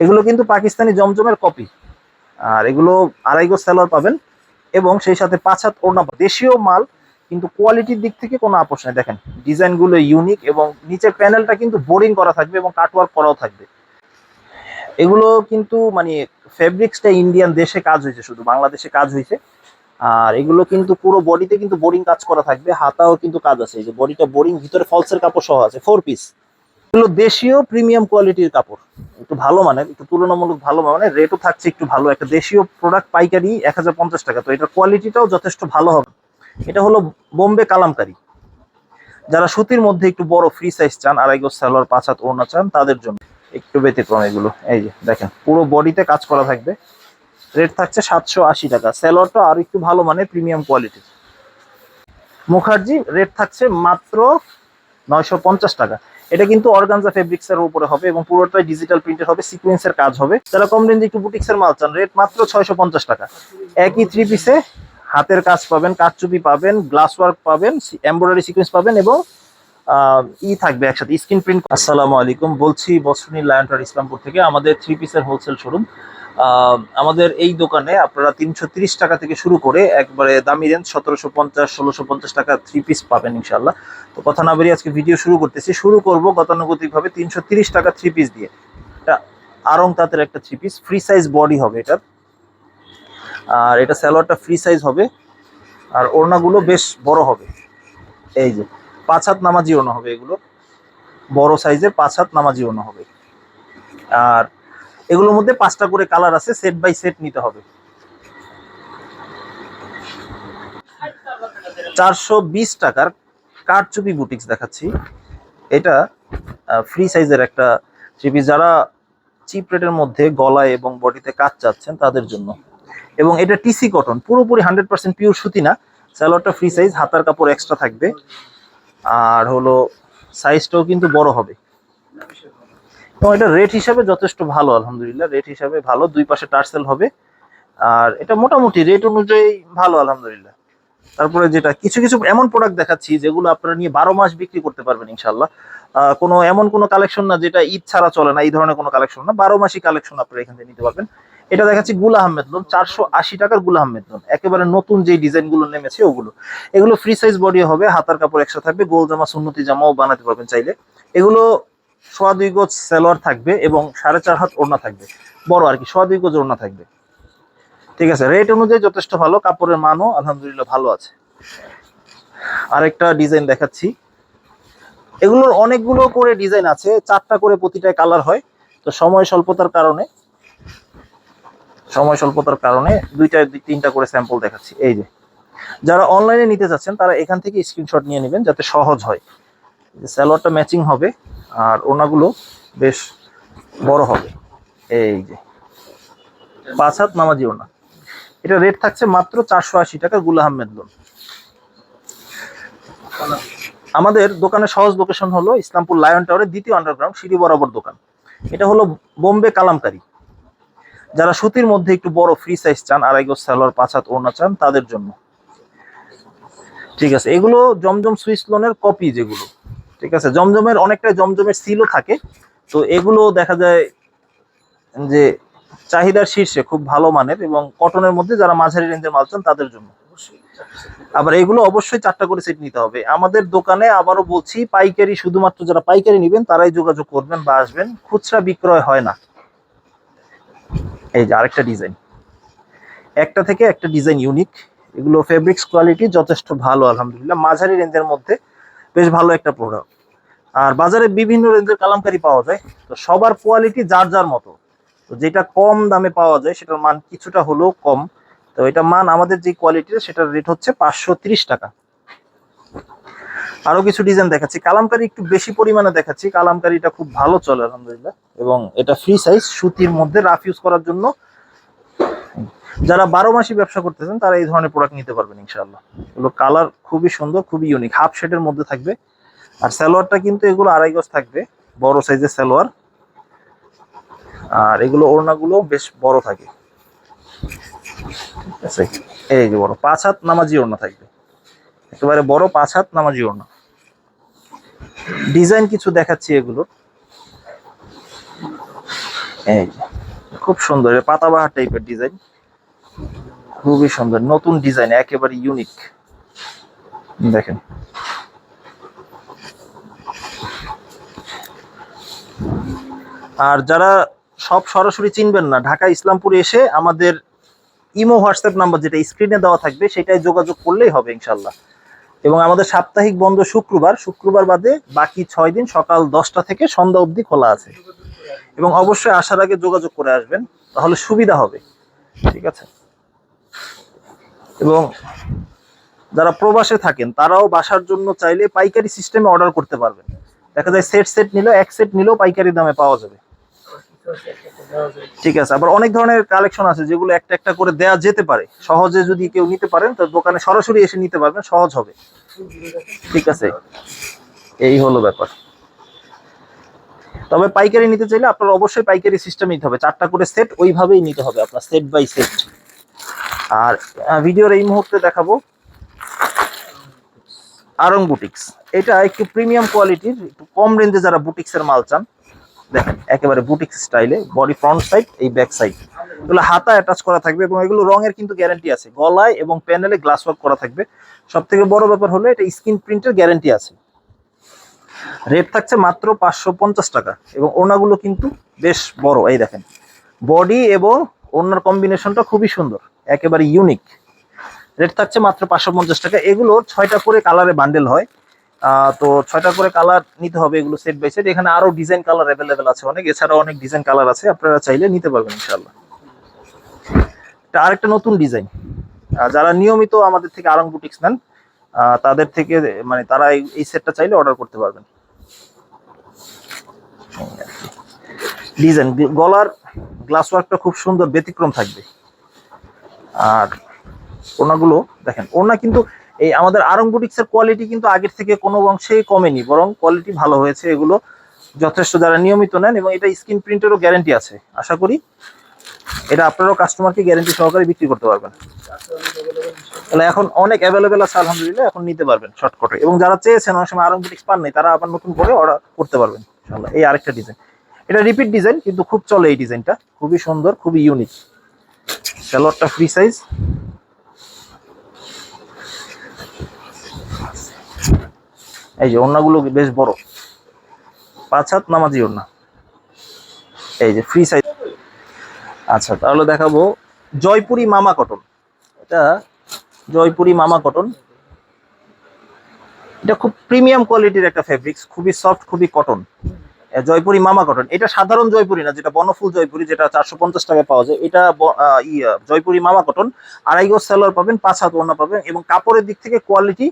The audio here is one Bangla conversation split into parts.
এগুলো কিন্তু পাকিস্তানি জমজমের কপি। আর এগুলো আড়াই গজ সালোয়ার পাবেন এবং সেই সাথে 5 হাত ওড়না। দেশীয় মাল, কিন্তু কোয়ালিটির দিক থেকে কোনো আপোষ নেই। দেখেন ডিজাইনগুলো ইউনিক এবং নিচের প্যানেলটা কিন্তু বোরিং করা থাকবে এবং কাটওয়ার্ক করাও থাকবে। এগুলো কিন্তু মানে ফেব্রিক্সটা ইন্ডিয়ান দেশে কাজ হয়েছে, শুধু বাংলাদেশে কাজ হয়েছে। আর এগুলো কিন্তু পুরো বডিতে কিন্তু বোরিং কাজ করা থাকবে, হাতাও কিন্তু কাজ আছে, এই যে বডিটা বোরিং, ভিতরে ফলসের কাপড় সহ আছে 4 পিস। এগুলো দেশীয় প্রিমিয়াম কোয়ালিটির কাপড়, একটু ভালো মানের, একটু তুলনামূলক ভালো মানের, রেটও থাকছে একটু ভালো। একটা দেশীয় প্রোডাক্ট পাইকারি 1050 টাকা, তো এটার কোয়ালিটিটাও যথেষ্ট ভালো হবে। এটা হলো বোম্বে কালামকারী। যারা সুতির মধ্যে একটু বড় ফ্রি সাইজ চান, আড়াই গজ সালোয়ার 5 হাত ওড়না চান, তাদের জন্য একটু ব্যতিক্রম এগুলো। এই যে দেখেন পুরো বডিতে কাজ করা থাকবে, রেট থাকছে 780 টাকা। সালোয়ারটা আর একটু ভালো মানে প্রিমিয়াম কোয়ালিটির। মুখার্জি রেট থাকছে মাত্র 950 টাকা। এটা কিন্তু অর্গানজা ফেব্রিক্স এর উপরে হবে এবং পুরোটাই ডিজিটাল প্রিন্টের হবে, সিকোয়েন্সের কাজ হবে। যারা কম রেঞ্জে একটু বুটিক্সের মাল চান, রেট মাত্র 650 টাকা। একই 3 পিসে হাতের কাজ পাবেন, কারচুপি পাবেন, গ্লাস ওয়ার্ক পাবেন, এমব্রয়ডারি সিকোয়েন্স পাবেন এবং থাকবে একসাথে স্ক্রিন প্রিন্ট। আসসালামু আলাইকুম, বলছি বসুনি লায়ন টাওয়ার ইসলামপুর থেকে। আমাদের 3 পিসের হোলসেল শোরুম। আমাদের এই দোকানে আপনারা 330 টাকা থেকে শুরু করে একবারে দামি রেঞ্জ 1750 1650 টাকা 3 পিস পাবেন ইনশাল্লাহ। তো কথা না বেরিয়ে আজকে ভিডিও শুরু করতেছি। শুরু করব গতানুগতিকভাবে 330 টাকা 3 পিস দিয়ে। এটা আরং তাঁতের একটা 3 পিস, ফ্রি সাইজ বডি হবে এটার। আর এটা সালোয়ারটা ফ্রি সাইজ হবে, আর ওড়নাগুলো বেশ বড় হবে। এই যে 5 হাত নামাজি ওড়না হবে, এগুলো বড় সাইজের 5 হাত নামাজি ওড়না হবে। আর এগুলোর মধ্যে 5টা করে কালার আছে, সেট বাই সেট নিতে হবে। 420 টাকার কারচুপি বুটিক্স দেখাচ্ছি। এটা ফ্রি সাইজের একটা 3 পিস, যারা চিপ রেটের মধ্যে গলায় এবং বডিতে কাজ চাচ্ছেন তাদের জন্য। এবং এটা টিসি কটন, পুরোপুরি 100% পিওর সুতি না। সালোয়ারটা ফ্রি সাইজ, হাতার কাপড় এক্সট্রা থাকবে। আর হলো সাইজটাও কিন্তু বড় হবে এবং এটা রেট হিসাবে যথেষ্ট ভালো, আলহামদুলিল্লাহ রেট হিসাবে ভালো। দুই পাশে টার্সেল হবে, আর এটা মোটামুটি রেট অনুযায়ী ভালো, আলহামদুলিল্লাহ। তারপরে যেটা কিছু কিছু এমন প্রোডাক্ট দেখাচ্ছি যেগুলো আপনারা নিয়ে 12 মাস বিক্রি করতে পারবেন ইনশাল্লাহ। কোনো এমন কোনো কালেকশন না যেটা ঈদ ছাড়া চলে না, এই ধরনের কোনো কালেকশন না, 12 মাসই কালেকশন আপনারা এখান থেকে নিতে পারবেন। এটা দেখাচ্ছি গুল আহমেদ লোন, 480 টাকার গুল আহমেদ লোন, একেবারে নতুন যে ডিজাইন গুলো নেমেছে ওগুলো। এগুলো ফ্রি সাইজ বডি হবে, হাতার কাপড় এক্সট্রা থাকবে, গোল জামা সুন্নতি জামাও বানাতে পারবেন চাইলে। এগুলো 2.25 গজ সালোয়ার থাকবে এবং 4.5 হাত ওড়না থাকবে, বড় আর কি, 2.25 গজ ওড়না থাকবে। ঠিক আছে, রেট অনুযায়ী যথেষ্ট ভালো, কাপড়ের মানও আলহামদুলিল্লাহ ভালো আছে। আরেকটা ডিজাইন দেখাচ্ছি। এগুলোর অনেকগুলো করে ডিজাইন আছে, 4টা করে প্রতিটায় কালার হয়। তো সময় স্বল্পতার কারণে 2-3টা করে স্যাম্পল দেখাচ্ছি। এই যে যারা অনলাইনে নিতে চাচ্ছেন তারা এখান থেকে স্ক্রিনশট নিয়ে নেবেন যাতে সহজ হয়। সালোয়ারটা ম্যাচিং হবে আর ওনাগুলো বেশ বড় হবে। এই যে 5 হাত নামাজি ওনা, এটা রেট থাকছে মাত্র 480 টাকা, গুল আহমেদ লোন। আমাদের দোকানের সহজ লোকেশন হলো ইসলামপুর লায়ন টাওয়ারের 2য় আন্ডারগ্রাউন্ড সিঁড়ি বরাবর দোকান। এটা হলো বোম্বে কালামকারী। যারা সুতির মধ্যে একটু বড় ফ্রি সাইজ চান, আড়াই গজ সালোয়ার 5 হাত ওড়না চান, তাদের জন্য। ঠিক আছে, এগুলো জমজম সুইস লোনের কপি যেগুলো। ঠিক আছে, জমজমের অনেকটা জমজমের সিলও থাকে। তো এগুলো দেখা যায় যে চাহিদার শীর্ষে, খুব ভালো মানের এবং কটনের মধ্যে যারা মাঝারি রেঞ্জের মাল চান তাদের জন্য। আবার এগুলো অবশ্যই 4টা করে সেট নিতে হবে। আমাদের দোকানে আবারও বলছি, পাইকারি, শুধুমাত্র যারা পাইকারি নেবেন তারাই যোগাযোগ করবেন বা আসবেন, খুচরা বিক্রয় হয় না। এই যে আরেকটা ডিজাইন, একটা থেকে একটা ডিজাইন ইউনিক। এগুলো ফেব্রিক্স কোয়ালিটি যথেষ্ট ভালো, আলহামদুলিল্লাহ মাঝারি রেঞ্জের মধ্যে বেশ ভালো একটা প্রোডাক্ট। আর বাজারে বিভিন্ন রেঞ্জের কালামকারি পাওয়া যায়, তো সবার কোয়ালিটি যার যার মতো। তো যেটা কম দামে পাওয়া যায় সেটার মান কিছুটা হলেও কম। তো এটা মান আমাদের যে কোয়ালিটির, সেটার রেট হচ্ছে 530 টাকা। আরো কিছু ডিজাইন দেখাচ্ছি, কালামকারি একটু বেশি পরিমাণে দেখাচ্ছি। কালামকারিটা খুব ভালো চলে আলহামদুলিল্লাহ, এবং এটা ফ্রি সাইজ, সুতির মধ্যে রাফ ইউজ করার জন্য। যারা 12 মাসই ব্যবসা করতেছেন তারা এই ধরনের প্রোডাক্ট নিতে পারবেন ইনশাআল্লাহ। এগুলো কালার খুবই সুন্দর, খুবই ইউনিক, হাফ শেডের মধ্যে থাকবে। আর সালোয়ারটা কিন্তু এগুলো আড়াই গজ থাকবে, বড় সাইজের সালোয়ার। আর এগুলো ওড়নাগুলো বেশ বড় থাকে। ঠিক আছে, এই যে বড় 5 হাত নামাজি ওড়না থাকবে, একেবারে বড় 5 হাত নামাজি ওড়না। ডিজাইন কিছু দেখাচ্ছি এগুলো। এই যে খুব সুন্দর, পাতাবাহার টাইপের ডিজাইন, খুবই সুন্দর নতুন ডিজাইন, একেবারে ইউনিক। দেখেন আর যারা সব সরাসরি চিনবেন না, ঢাকা ইসলামপুরে এসে আমাদের ইমো হোয়াটসঅ্যাপ নাম্বার যেটা স্ক্রিনে দেওয়া থাকবে সেটাই যোগাযোগ করলেই হবে ইনশাল্লাহ। এবং আমাদের সাপ্তাহিক বন্ধ শুক্রবার, শুক্রবার বাদে বাকি 6 দিন সকাল 10টা থেকে সন্ধ্যা অবধি খোলা আছে। এবং অবশ্যই আসার আগে যোগাযোগ করে আসবেন, তাহলে সুবিধা হবে। ঠিক আছে। এবং যারা প্রবাসে থাকেন তারাও বাসার জন্য চাইলে পাইকারি সিস্টেমে অর্ডার করতে পারবেন। দেখা যায় সেট সেট নিলেও, এক সেট নিলেও পাইকারি দামে পাওয়া যাবে। ঠিক আছে। আবার অনেক ধরনের কালেকশন আছে যেগুলো একটা একটা করে দেয়া যেতে পারে, সহজে যদি কেউ নিতে পারেন তো দোকানে সরাসরি এসে নিতে পারবেন, সহজ হবে। ঠিক আছে, এই হলো ব্যাপার। তবে পাইকারি নিতে চাইলে আপনার অবশ্যই পাইকারি সিস্টেম নিতে হবে, 4টা করে সেট ওইভাবেই নিতে হবে আপনার, সেট বাই সেট। আর ভিডিওর এই মুহূর্তে দেখাবো আরং বুটিক্স। এটা একটু প্রিমিয়াম কোয়ালিটির, একটু কম রেঞ্জে যারা বুটিক্সের মাল চান, দেখেন একেবারে বুটিক্স স্টাইলে, বডি ফ্রন্ট সাইড, এই ব্যাক সাইড এগুলো হাতা অ্যাটাচ করা থাকবে এবং এগুলো রঙের কিন্তু গ্যারান্টি আছে, গলায় এবং প্যানেলে গ্লাস ওয়ার্ক করা থাকবে। সব থেকে বড় ব্যাপার হলো এটা স্ক্রিন প্রিন্টের গ্যারান্টি আছে। রেট থাকছে মাত্র 550 টাকা এবং ওড়নাগুলো কিন্তু বেশ বড়, এই দেখেন বডি এবং ওড়নার কম্বিনেশনটা খুবই সুন্দর, একেবারে ইউনিক। রেট থাকছে মাত্র 550 টাকা। এগুলোর 6টা করে কালারে বান্ডেল হয়, তো 6টা করে কালার নিতে হবে, এগুলো সেট বাই সেট। এখানে আরো ডিজাইন কালার অ্যাভেলেবেল আছে অনেক, এছাড়াও অনেক ডিজাইন কালার আছে, আপনারা চাইলে নিতে পারবেন ইনশাআল্লাহ। এটা আরেকটা নতুন ডিজাইন। যারা নিয়মিত আমাদের থেকে আরং বুটিক্স নেন তাদের থেকে, মানে তারা এই সেটটা চাইলে অর্ডার করতে পারবেন। ডিজাইন, গলার গ্লাস ওয়ার্কটা খুব সুন্দর, ব্যতিক্রম থাকবে। আর ওড়নাগুলো দেখেন, ওড়না কিন্তু এই আমাদের আরং বুটিক্সের কোয়ালিটি কিন্তু আগের থেকে কোনো অংশেই কমেনি, বরং কোয়ালিটি ভালো হয়েছে এগুলো যথেষ্ট, যারা নিয়মিত নেন। এবং এটা স্ক্রিন প্রিন্টেরও গ্যারান্টি আছে, আশা করি এটা আপনারাও কাস্টমারকে গ্যারান্টি সহকারে বিক্রি করতে পারবেন। তাহলে এখন অনেক অ্যাভেলেবেল আছে আলহামদুলিল্লাহ, এখন নিতে পারবেন শর্টকাটে। এবং যারা চেয়েছেন অনেক সময় আরং বুটিক্স পান নাই, তারা আবার নতুন করে অর্ডার করতে পারবেন ইনশাআল্লাহ। এই আরেকটা ডিজাইন, এটা রিপিট ডিজাইন কিন্তু খুব চলে এই ডিজাইনটা, খুবই সুন্দর, খুবই ইউনিক। সালোয়ারটা ফ্রি সাইজ, এই যে ওড়নাগুলো বেশ বড়, 5 হাত নামাজি ওড়না, এই যে ফ্রি সাইজ। আচ্ছা, তাহলে দেখাবো জয়পুরি মামা কটন। এটা জয়পুরি মামা কটন, এটা খুব প্রিমিয়াম কোয়ালিটির একটা ফেব্রিক্স, খুবই সফট, খুবই কটন। জয়পুরি মামা কটন, এটা সাধারণ জয়পুরি না, যেটা বনফুল জয়পুরি, যেটা 450 টাকায় পাওয়া যায়। এটা জয়পুরি মামা কটন, 2.5 গজ সালোয়ার পাবেন, 5 হাত ওড়না পাবেন। এবং কাপড়ের দিক থেকে কোয়ালিটি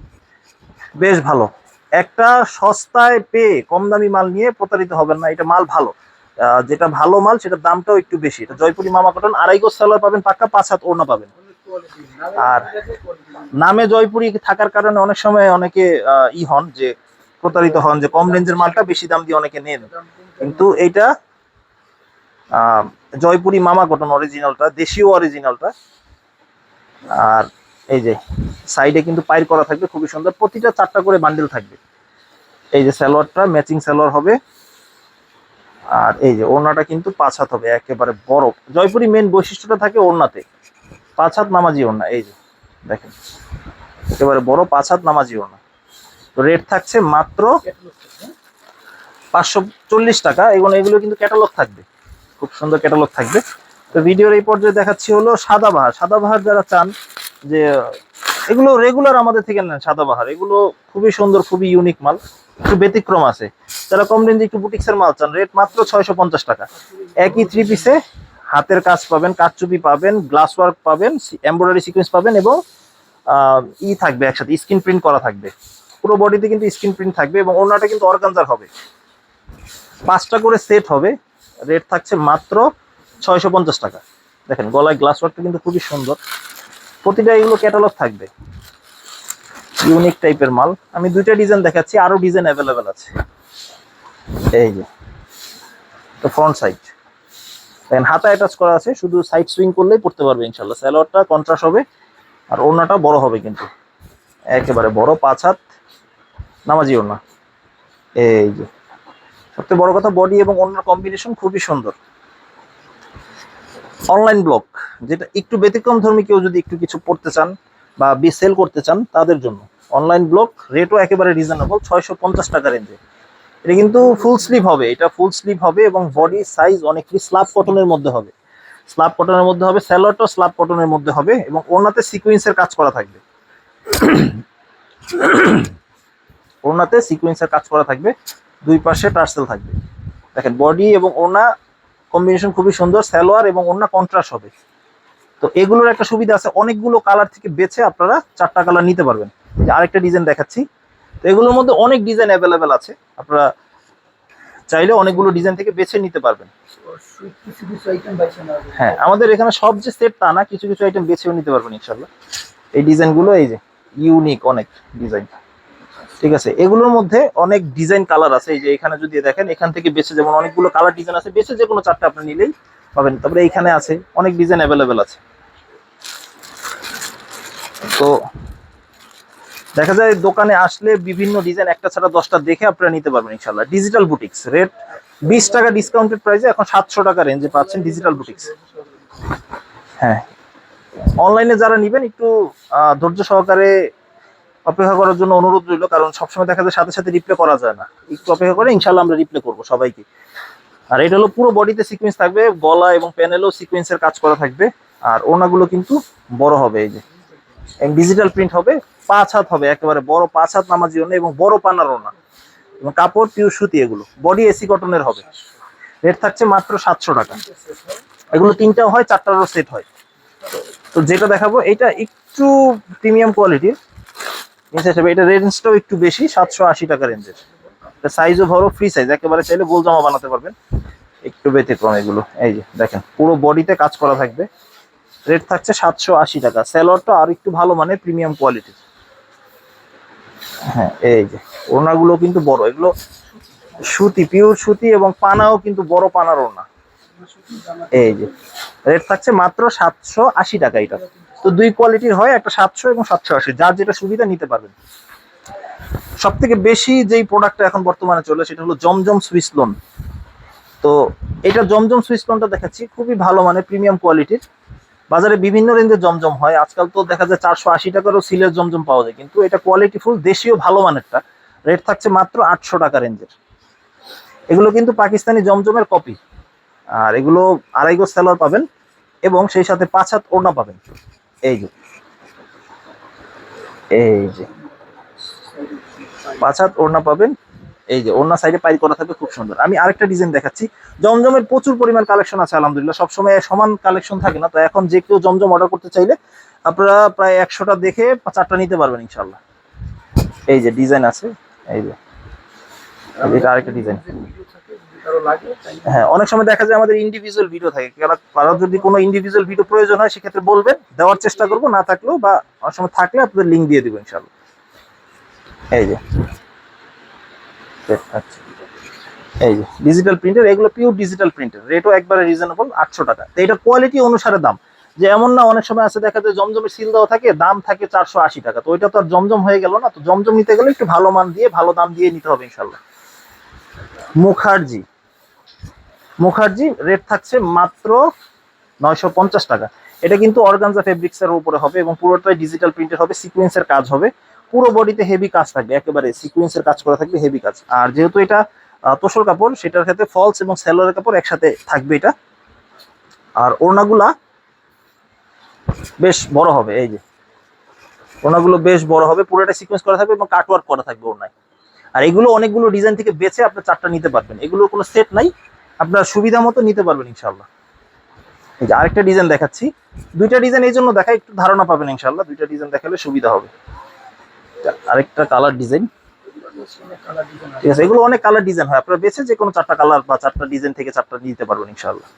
বেশ ভালো। একটা সস্তায় পেয়ে কম দামি মাল নিয়ে প্রতারিত হবেন না, এটা মাল ভালো। যেটা ভালো মাল সেটার দামটাও একটু বেশি। এটা জয়পুরি মামা কটন, 2.5 গজ সালোয়ার পাবেন পাক্কা, 5 হাত ওড়না পাবেন। আর নামে জয়পুরি থাকার কারণে অনেক সময় অনেকে হন যে প্রতারিত হন, যে কম রেঞ্জের মালটা বেশি দাম দিয়ে অনেকে নেন, কিন্তু এইটা জয়পুরি মামা কটন অরিজিনালটা, দেশীয় অরিজিনালটা। আর এই যে সাইডে কিন্তু পাইর করা থাকবে, খুবই সুন্দর, প্রতিটা 4টা করে বান্ডেল থাকবে। এই যে সালোয়ারটা ম্যাচিং সালোয়ার হবে। আর এই যে ওড়নাটা কিন্তু 5 হাত হবে, একেবারে বড়। জয়পুরি মেন বৈশিষ্ট্যটা থাকে ওড়নাতে, 5 হাত নামাজি ওড়না, এই যে দেখেন একেবারে বড় 5 হাত নামাজি ওড়না। তো রেট থাকছে মাত্র 540 টাকা। এগুলো কিন্তু ক্যাটালগ থাকবে, খুব সুন্দর ক্যাটালগ থাকবে। তো ভিডিওর এই পর্যায়ে দেখাচ্ছি হলো সাদাবাহার। সাদাবাহার যারা চান যে এগুলো রেগুলার আমাদের থেকে নেন, সাদাবাহার এগুলো খুবই সুন্দর, খুবই ইউনিক মাল, একটু ব্যতিক্রম আছে। যারা কম রেঞ্জে একটু বুটিক্সের মাল চান, রেট মাত্র 650 টাকা। একই 3 পিসে হাতের কাজ পাবেন, কারচুপি পাবেন, গ্লাস ওয়ার্ক পাবেন, এমব্রয়ডারি সিকোয়েন্স পাবেন এবং থাকবে একসাথে, স্ক্রিন প্রিন্ট করা থাকবে। পুরো বডিতে কিন্তু স্ক্রিন প্রিন্ট থাকবে এবং ওড়নাটা কিন্তু অর্গানজার হবে। 5টা করে সেট হবে। রেট থাকছে মাত্র 650 টাকা। দেখেন গলায় গ্লাস ওয়ার্কটা কিন্তু খুবই সুন্দর, প্রতিটা এগুলো ক্যাটালগ থাকবে, ইউনিক টাইপের মাল। আমি 2টা ডিজাইন দেখাচ্ছি, আরো ডিজাইন অ্যাভেলেবেল আছে। এই যে তো ফ্রন্ট সাইড দেখেন হাতা অ্যাটাচ করা আছে, শুধু সাইড সুইং করলেই পড়তে পারবে ইনশাল্লাহ। সালোয়ারটা কন্ট্রাস্ট হবে আর ওড়নাটা বড় হবে, কিন্তু একেবারে বড় 5 হাত নামাজি ওড়না। এই যে সবচেয়ে বড় কথা, বডি এবং ওড়নার কম্বিনেশন খুবই সুন্দর। অনলাইন ব্লগ, যেটা একটু ব্যতিক্রম ধর্মী, কেউ যদি একটু কিছু পড়তে চান বা সেল করতে চান তাদের জন্য অনলাইন ব্লগ। রেটও একেবারে রিজনেবল, 650 টাকা রেঞ্জে। এটা কিন্তু ফুল স্লিভ হবে, এটা ফুল স্লিভ হবে এবং বডি সাইজ অনেকটি স্লাব কটনের মধ্যে হবে। স্লাব কটনের মধ্যে হবে, স্যালোয়ারটাও স্লাব কটনের মধ্যে হবে এবং ওড়নাতে সিকোয়েন্সের কাজ করা থাকবে। ওড়নাতে সিকোয়েন্সের কাজ করা থাকবে, দুই পাশে টার্সেল থাকবে। দেখেন বডি এবং ওড়না কম্বিনেশন খুবই সুন্দর, সালোয়ার এবং ওড়না কন্ট্রাস্ট হবে। তো এগুলোর একটা সুবিধা আছে, অনেকগুলো কালার থেকে বেছে আপনারা 4টা কালার নিতে পারবেন। আরেকটা ডিজাইন দেখাচ্ছি। তো এগুলোর মধ্যে অনেক ডিজাইন অ্যাভেলেবেল আছে, আপনারা চাইলে অনেকগুলো ডিজাইন থেকে বেছে নিতে পারবেন। হ্যাঁ, আমাদের এখানে সব যে সেট তা না, কিছু কিছু আইটেম বেছেও নিতে পারবেন ইনশাল্লাহ। এই ডিজাইনগুলো এই যে ইউনিক অনেক ডিজাইন, ঠিক আছে। এগুলোর মধ্যে অনেক ডিজাইন কালার আছে, এই যে এখানে যদি দেখেন এখান থেকে বেছে, যেমন অনেকগুলো কালার ডিজাইন আছে, বেছে যে কোনো 4টা আপনি নিলেই পাবেন। তারপরে এইখানে আছে অনেক ডিজাইন অ্যাভেলেবেল আছে। তো দেখা যায় দোকানে আসলে বিভিন্ন ডিজাইন একটা ছাড়া 10টা দেখে আপনারা নিতে পারবেন ইনশাল্লাহ। ডিজিটাল বুটিক্স, রেট 20 টাকা ডিসকাউন্টেড প্রাইসে এখন 700 টাকা রেঞ্জে পাচ্ছেন ডিজিটাল বুটিক্স। হ্যাঁ, অনলাইনে যারা নেবেন একটু ধৈর্য সহকারে অপেক্ষা করার জন্য অনুরোধ রইল, কারণ সবসময় দেখা যায় সাথে সাথে রিপ্লে করা যায় না। একটু অপেক্ষা করে ইনশাল্লাহ আমরা রিপ্লে করবো সবাইকে। আর এটা হলো পুরো বডিতে সিকোয়েন্স থাকবে, গলা এবং প্যানেলেও সিকোয়েন্সের কাজ করা থাকবে। আর ওনাগুলো কিন্তু বড় হবে, এই যে ডিজিটাল প্রিন্ট হবে, 5 হাত হবে, একেবারে বড় 5 হাত নামাজি ওড়না এবং বড় পানার ওড়না এবং কাপড় পিওর সুতি, এগুলো বডি এসি কটনের হবে। রেট থাকছে মাত্র 700 টাকা। এগুলো 3টাও হয়, 4টারও সেট হয়। তো যেটা দেখাবো এটা একটু প্রিমিয়াম কোয়ালিটির হিসেবে, এটা রেঞ্জটাও একটু বেশি, 780 টাকা রেঞ্জের। এটা সাইজও বড়, ফ্রি সাইজ, একেবারে চাইলে গোল জামা বানাতে পারবেন। একটু ব্যতিক্রম এগুলো, এই যে দেখেন পুরো বডিতে কাজ করা থাকবে। রেট থাকছে 780 টাকা। স্যালোয়ারটা আর একটু ভালো মানে প্রিমিয়াম কোয়ালিটির। হ্যাঁ, এই যে ওড়নাগুলো কিন্তু বড়, এগুলো সুতি, পিওর সুতি এবং পানাও কিন্তু বড় পানার ওড়না। এই যে রেট থাকছে মাত্র 780 টাকা। এটা তো দুই কোয়ালিটির হয়, একটা 700 এবং 780, যার যেটা সুবিধা নিতে পারবেন। সব থেকে বেশি যেই প্রোডাক্টটা এখন বর্তমানে চলে সেটা হলো জমজম সুইস লোন। তো এটা জমজম সুইস লোনটা দেখাচ্ছি, খুবই ভালো মানে প্রিমিয়াম কোয়ালিটির। বাজারে বিভিন্ন রেঞ্জের জমজম হয়, আজকাল তো দেখা যায় 480 টাকারও সিলের জমজম পাওয়া যায়, কিন্তু এটা কোয়ালিটি ফুল দেশীয় ভালো মানেরটা। রেট থাকছে মাত্র 800 টাকা রেঞ্জের। এগুলো কিন্তু পাকিস্তানি জমজমের কপি। আর এগুলো 2.5 গজ সালোয়ার পাবেন এবং সেই সাথে 5 হাত ওড়না পাবেন। এই যে 5 হাত ওড়না পাবেন। এই যে ওড়না সাইডে পাইল করা থাকবে, খুব সুন্দর। আমি আরেকটা ডিজাইন দেখাচ্ছি। জমজমের প্রচুর পরিমাণ কালেকশন আছে আলহামদুলিল্লাহ, সবসময় সমান কালেকশন থাকে না। তো এখন যে কেউ জমজম অর্ডার করতে চাইলে আপনারা প্রায় 100টা দেখে 4টা নিতে পারবেন ইনশাল্লাহ। এই যে ডিজাইন আছে, এই যে এটা আরেকটা ডিজাইন। হ্যাঁ, অনেক সময় দেখা যায় আমাদের ইন্ডিভিজুয়াল ভিডিও থাকে, কারো যদি কোনো ইন্ডিভিজুয়াল ভিডিও প্রয়োজন হয় সেক্ষেত্রে বলবেন, দেওয়ার চেষ্টা করবো, না থাকলেও বা অনেক সময় থাকলে আপনাদের লিঙ্ক দিয়ে দিব ইনশাল্লাহ। এই যে আচ্ছা, এই যে ডিজিটাল প্রিন্টার, এগুলো পিওর ডিজিটাল প্রিন্টার, রেটও একবারে রিজনেবল, 800 টাকা। তো এটা কোয়ালিটি অনুসারে দাম, যে এমন না অনেক সময় আছে দেখা যায় জমজমের সিল দেওয়া থাকে, দাম থাকে 480 টাকা। তো ওইটা তো আর জমজম হয়ে গেল না। তো জমজম নিতে গেলে একটু ভালো মান দিয়ে ভালো দাম দিয়ে নিতে হবে ইনশাল্লাহ। মুখার্জি রেট থাকছে মাত্র 950 টাকা। এটা কিন্তু অর্গানজা ফেব্রিক্সের উপরে হবে এবং পুরোটাই ডিজিটাল প্রিন্টের হবে, সিকোয়েন্সের কাজ হবে। পুরো বডিতে হেভি কাজ থাকবে, একেবারে সিকোয়েন্সের কাজ করা থাকবে, হেভি কাজ। আর যেহেতু এটা তোসর কাপড়, সেটার ক্ষেত্রে ফলস এবং সেলোয়ারের কাপড় একসাথে থাকবে এটা। আর ওড়নাগুলা বেশ বড় হবে, এই যে ওড়নাগুলো বেশ বড় হবে, পুরোটা সিকোয়েন্স করা থাকবে এবং কাটওয়ার্ক করা থাকবে ওড়নায়। আর এগুলো অনেকগুলো ডিজাইন থেকে বেছে আপনার 4টা নিতে পারবেন, এগুলোর কোনো সেট নাই, আপনার সুবিধা মতো নিতে পারবেন ইনশাল্লাহ। এই যে আরেকটা ডিজাইন দেখাচ্ছি, 2টা ডিজাইন এই জন্য দেখাই, একটু ধারণা পাবেন ইনশাল্লাহ। 2টা ডিজাইন দেখালে সুবিধা হবে। আরেকটা কালার ডিজাইন, ঠিক আছে। এগুলো অনেক কালার ডিজাইন হয়, আপনারা বেছে যে কোনো 4টা কালার বা 4টা ডিজাইন থেকে 4টা নিতে পারবেন ইনশাল্লাহ।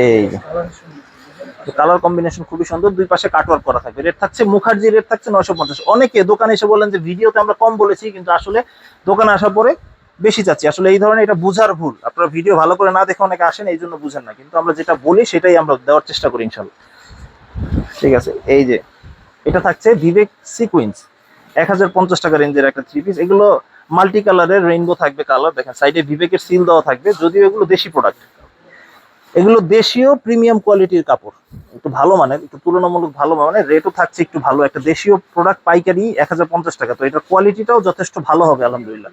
এই যে কালার কম্বিনেশন খুবই সুন্দর, দুই পাশে কাটওয়ার্ক করা থাকবে। রেট থাকছে মুখার্জি, রেট থাকছে 950। অনেকে দোকানে এসে বলেন যে ভিডিওতে আমরা কম বলেছি, কিন্তু আসলে দোকানে আসার পরে বেশি চাচ্ছি। আসলে এই ধরনের এটা বুঝার ভুল, আপনারা ভিডিও ভালো করে না দেখে অনেকে আসেন, এই জন্য বুঝেন না, কিন্তু আমরা যেটা বলি সেটাই আমরা দেওয়ার চেষ্টা করি ইনশাল্লাহ, ঠিক আছে। এই যে এটা থাকছে ভিভেক সিকুয়েন্স, 1050 টাকা রেঞ্জের একটা 3 পিস। এগুলো মাল্টি কালারের, রেইনবো থাকবে কালার, দেখেন সাইডে ভিভেকের সিল দেওয়া থাকবে, যদিও এগুলো দেশি প্রোডাক্ট। এগুলো দেশীয় প্রিমিয়াম কোয়ালিটির কাপড়, একটু ভালো মানের, একটু তুলনামূলক ভালো মানের, রেটও থাকছে একটু ভালো। একটা দেশীয় প্রোডাক্ট পাইকারি 1050 টাকা, তো এটার কোয়ালিটিটাও যথেষ্ট ভালো হবে আলহামদুলিল্লাহ।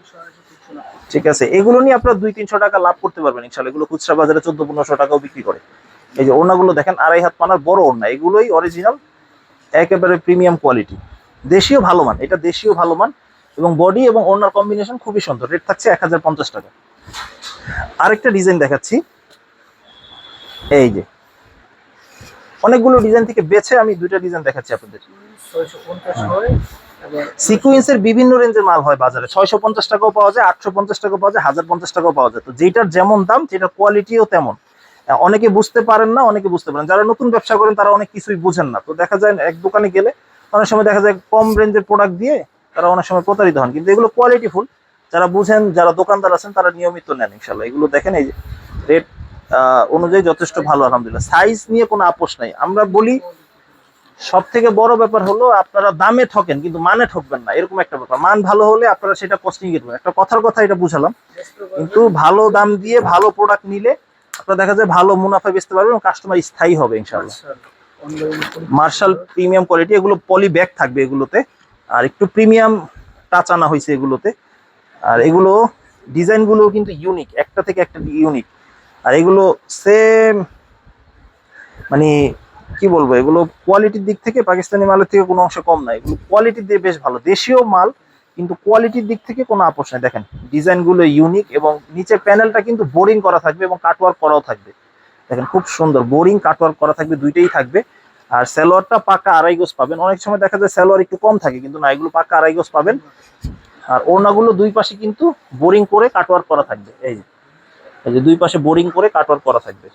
ঠিক আছে, এগুলো নিয়ে আপনার 200-300 টাকা লাভ করতে পারবেন ইনশাল্লাহ। এগুলো খুচরা বাজারে 1400-1500 টাকাও বিক্রি করে। এই যে ওড়নাগুলো দেখেন, 2.5 হাত পানার বড় ওড়না, এগুলোই অরিজিনাল একেবারে প্রিমিয়াম কোয়ালিটি, দেশীয় ভালো মান, এটা দেশীয় ভালো মান। এবং বডি এবং ওড়নার কম্বিনেশন খুবই সুন্দর। রেট থাকছে 1050 টাকা। আরেকটা ডিজাইন দেখাচ্ছি, এই যে অনেকগুলো ডিজাইন থেকে বেছে আমি 2টা ডিজাইন দেখাচ্ছি আপনাদের। সিকুয়েন্সের বিভিন্ন রেঞ্জের মাল হয় বাজারে, 650 টাকাও পাওয়া যায়, 850 টাকাও পাওয়া যায়, 1050 টাকাও পাওয়া যায়। তো যেটার যেমন দাম, যেটার কোয়ালিটিও তেমন। অনেকে বুঝতে পারেন না, অনেকে বুঝতে পারেন। যারা নতুন ব্যবসা করেন তারা অনেক কিছুই বুঝেন না। তো দেখা যায় এক দোকানে গেলে অনেক সময় দেখা যায় কম রেঞ্জের প্রোডাক্ট দিয়ে তারা অনেক সময় প্রতারিত হন। কিন্তু এগুলো কোয়ালিটিফুল, যারা বুঝেন, যারা দোকানদার আছেন তারা নিয়মিত নেন ইনশাল্লাহ। এগুলো দেখেন, এই যে রেট অনুযায়ী যথেষ্ট ভালো আলহামদুলিল্লাহ। সাইজ নিয়ে কোনো আপোষ নাই। আমরা বলি সব থেকে বড় ব্যাপার হলো আপনারা দামে ঠকেন কিন্তু মানে ঠকবেন না, এরকম একটা ব্যাপার। মান ভালো হলে আপনারা সেটা কস্টিং করবেন, একটা কথার কথা এটা বুঝালাম। কিন্তু ভালো দাম দিয়ে ভালো প্রোডাক্ট নিলে আপনারা দেখা যায় ভালো মুনাফা বেচতে পারবেন এবং কাস্টমার স্থায়ী হবে ইনশাআল্লাহ। মার্শাল প্রিমিয়াম কোয়ালিটি, এগুলো পলি ব্যাগ থাকবে এগুলোতে, আর একটু প্রিমিয়াম টাচ আনা হয়েছে এগুলোতে। আর এগুলো ডিজাইনগুলো কিন্তু ইউনিক, একটা থেকে একটা ইউনিক। আর এগুলো সেম, মানে কি বলবো, এগুলো কোয়ালিটির দিক থেকে পাকিস্তানি মালের থেকে কোনো অংশে কম নাই। এগুলো কোয়ালিটি দিয়ে বেশ ভালো, দেশীয় মাল কিন্তু কোয়ালিটির দিক থেকে কোনো আপোষ নাই। দেখেন ডিজাইনগুলো ইউনিক এবং নিচের প্যানেলটা কিন্তু বোরিং করা থাকবে এবং কাটওয়ার্ক করাও থাকবে। দেখেন খুব সুন্দর বোরিং কাটওয়ার্ক করা থাকবে, দুইটাই থাকবে। আর সালোয়ারটা পাকা 2.5 গজ পাবেন। অনেক সময় দেখা যায় সালোয়ার একটু কম থাকে, কিন্তু না, এগুলো পাকা 2.5 গজ পাবেন। আর ওড়নাগুলো দুই পাশে কিন্তু বোরিং করে কাটওয়ার্ক করা থাকবে। এই যে দুই পাশে বোরিং করে কাটওয়ার্ক করা থাকবে।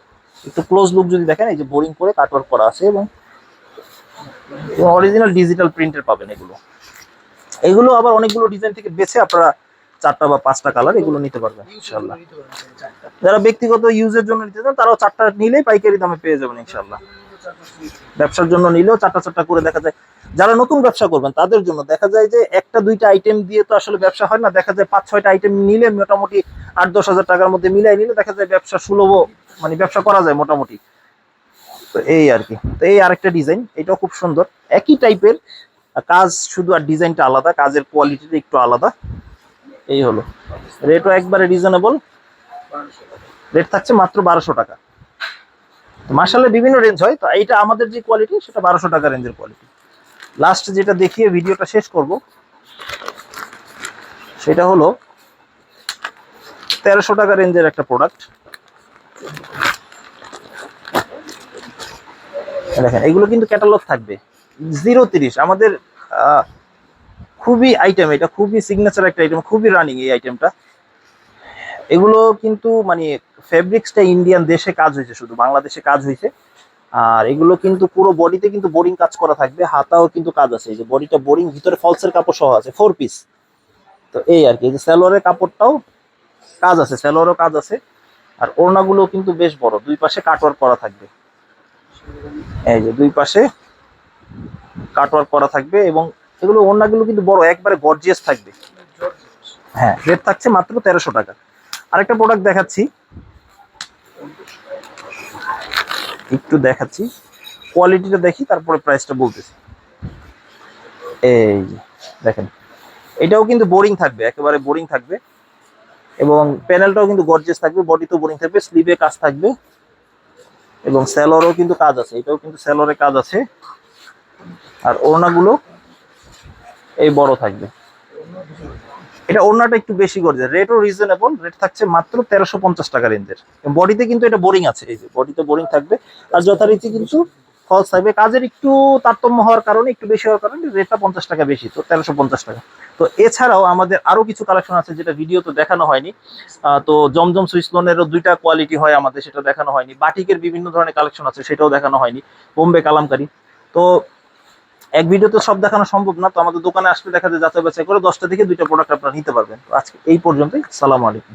একটু ক্লোজ লুক যদি দেখেন, এই যে বোরিং করে কাটওয়ার্ক করা আছে এবং অরিজিনাল ডিজিটাল প্রিন্টের পাবেন এগুলো। এগুলো আবার অনেকগুলো ডিজাইন থেকে বেছে আপনারা 4টা বা 5টা কালার এগুলো নিতে পারবেন ইনশাআল্লাহ। যারা ব্যক্তিগত ইউজের জন্য নিতে চান তারাও 4টা নিলেই পাইকারি দামে পেয়ে যাবেন ইনশাআল্লাহ। ব্যবসার জন্য নিলেও 4টা করে দেখা যায়। যারা নতুন ব্যবসা করবেন তাদের জন্য দেখা যায় যে 1টা-2টা আইটেম দিয়ে তো আসলে ব্যবসা হয় না। দেখা যায় 5-6টা আইটেম নিলে মোটামুটি 8-10 হাজার টাকার মধ্যে মিলাই নিলে দেখা যায় ব্যবসা সুলভ, মানে ব্যবসা করা যায় মোটামুটি। তো এই আর কি। তো এই আরেকটা ডিজাইন, এটাও খুব সুন্দর, একই টাইপের কাজ, শুধু আর ডিজাইনটা আলাদা, কাজের কোয়ালিটিটা একটু আলাদা। এই হলো, রেটও একবারে রিজনেবল, রেট থাকছে মাত্র 1200 টাকা। মার্শালের বিভিন্ন রেঞ্জ হয়, তো এইটা আমাদের যে কোয়ালিটি সেটা 1200 টাকা রেঞ্জের কোয়ালিটি। লাস্ট যেটা দেখিয়ে ভিডিওটা শেষ করব সেটা হলো 1300 টাকা রেঞ্জের একটা প্রোডাক্ট। দেখেন এগুলো কিন্তু ক্যাটালগ থাকবে 030। আমাদের খুবই আইটেম, এটা খুবই সিগনেচার একটা আইটেম, খুবই রানিং এই আইটেমটা। এগুলো কিন্তু মানে ফেব্রিক্সটা ইন্ডিয়ান দেশে কাজ হয়েছে, শুধু বাংলাদেশে কাজ হয়েছে। আর এগুলো কিন্তু পুরো বডিতে কিন্তু বোরিং কাজ করা থাকবে, হাতাও কিন্তু কাজ আছে। এই যে বডিটা বোরিং, ভিতরে ফলসের কাপড় সহ আছে, 4 পিস। তো এই আর কি। এই যে সালোয়ারের কাপড়টাও কাজ আছে, সালোয়ারও কাজ আছে। আর ওড়নাগুলো কিন্তু বেশ বড়, দুই পাশে কাটওয়ার্ক করা থাকবে। এই যে দুই পাশে কাটওয়ার্ক করা থাকবে এবং এগুলো ওড়নাগুলো কিন্তু বড়, একবারে গর্জিয়াস থাকবে। হ্যাঁ, রেট থাকছে মাত্র 1300 টাকা। আরেকটা প্রোডাক্ট দেখাচ্ছি, একটু দেখাচ্ছি, কোয়ালিটিটা দেখি তারপরে প্রাইসটা বলতেছি। এই যে দেখেন, এটাও কিন্তু বোরিং থাকবে, একেবারে বোরিং থাকবে এবং প্যানেলটাও কিন্তু গর্জিয়াস থাকবে, বডিতেও বোরিং থাকবে, স্লিভে কাজ থাকবে এবং সেলরও কিন্তু কাজ আছে। এটাও কিন্তু সেলরে কাজ আছে। আর ওড়নাগুলো এই বড় থাকবে। এটা ওড়নাটা একটু বেশি গর্জিয়াস, রেটও রিজনেবল, রেট থাকছে মাত্র 1350 টাকা রেঞ্জের। বডিতে কিন্তু এটা বোরিং আছে, এই যে বডিতে বোরিং থাকবে। আর যথারীতি কিন্তু ফলস থাকবে, কাজের একটু তারতম্য হওয়ার কারণে, একটু বেশি হওয়ার কারণে রেটটা 50 টাকা বেশি, তো 1350 টাকা। তো এছাড়াও আমাদের আরো কিছু কালেকশন আছে যেটা ভিডিও তো দেখানো হয়নি। তো জমজম সুইস লোনেরও 2টা কোয়ালিটি হয় আমাদের, সেটা দেখানো হয়নি। বাটিকের বিভিন্ন ধরনের কালেকশন আছে, সেটাও দেখানো হয়নি। বোম্বে কালামকারী, তো এক ভিডিওতে সব দেখানো সম্ভব না। তো আমাদের দোকানে আসলে দেখা যায় যাচাই বাছাই করে 10টা থেকে 2টা প্রোডাক্ট আপনারা নিতে পারবেন। তো আজকে এই পর্যন্তই, সালামু আলাইকুম।